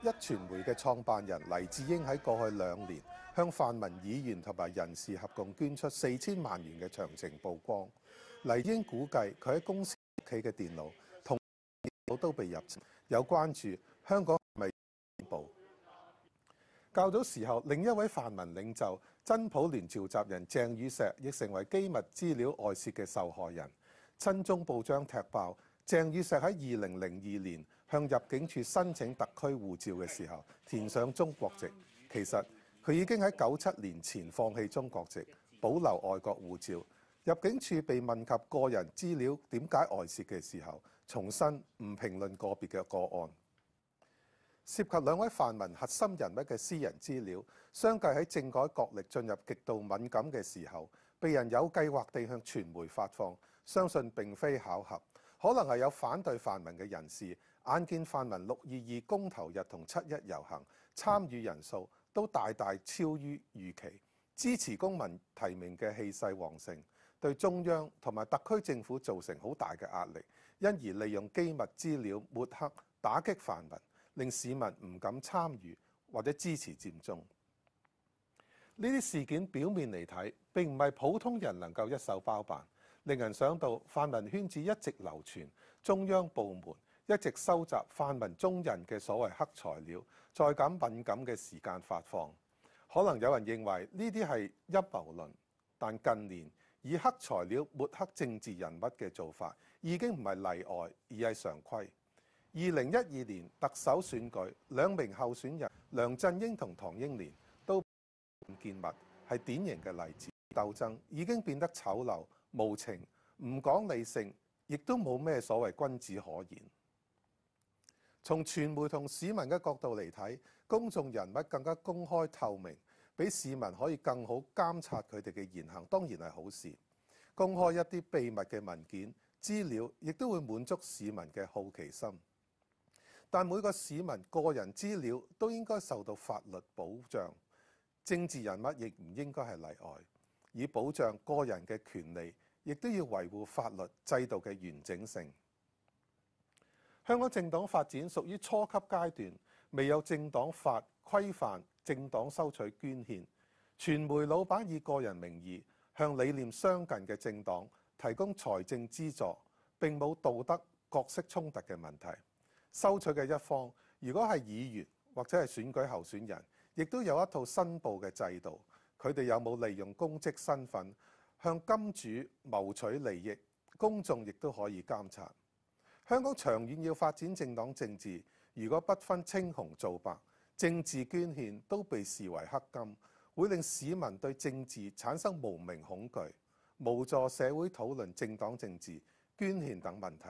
壹傳媒嘅創辦人黎智英喺過去2年向泛民議員同埋人士合共捐出4000萬元嘅詳情曝光。黎智英估計佢喺公司屋企嘅電腦同電腦都被入侵，有關注香港係咪恐怖？較早時候，另一位泛民領袖真普聯召集人鄭宇碩亦成為機密資料外泄嘅受害人。親中報章踢爆，鄭宇碩喺2002年向入境處申請特區護照嘅時候，填上中國籍。其實佢已經喺97年前放棄中國籍，保留外國護照。入境處被問及個人資料點解外泄嘅時候，重申唔評論個別嘅個案。涉及2位泛民核心人物嘅私人資料，相繼喺政改角力進入極度敏感嘅時候，被人有計劃地向傳媒發放，相信並非巧合，可能係有反對泛民嘅人士眼見泛民622公投日同7·1遊行參與人數都大大超於預期，支持公民提名嘅氣勢旺盛，對中央同埋特區政府造成好大嘅壓力，因而利用機密資料抹黑打擊泛民，令市民唔敢參與或者支持佔中。呢啲事件表面嚟睇並唔係普通人能夠一手包辦，令人想到泛民圈子一直流傳中央部門一直收集泛民中人嘅所謂黑材料，在咁敏感嘅時間發放。可能有人認為呢啲係陰謀論，但近年以黑材料抹黑政治人物嘅做法已經唔係例外，而係常規。2012年特首選舉，2名候選人梁振英同唐英年都見物，係典型嘅例子。鬥爭已經變得醜陋無情，唔講理性，亦都冇咩所謂君子可言。從傳媒同市民嘅角度嚟睇，公眾人物更加公開透明，俾市民可以更好監察佢哋嘅言行，當然係好事。公開一啲秘密嘅文件資料，亦都會滿足市民嘅好奇心。但每個市民個人資料都應該受到法律保障，政治人物亦唔應該係例外。以保障個人嘅權利，亦都要維護法律制度嘅完整性。香港政黨發展屬於初級階段，未有政黨法規範政黨收取捐獻。傳媒老闆以個人名義向理念相近嘅政黨提供財政資助，並冇道德角色衝突嘅問題。收取嘅一方，如果係議員或者係選舉候選人，亦都有一套申報嘅制度。佢哋有冇利用公職身份向金主謀取利益，公眾亦都可以監察。香港長遠要發展政黨政治，如果不分青紅皂白，政治捐獻都被視為黑金，會令市民對政治產生無名恐懼，無助社會討論政黨政治、捐獻等問題。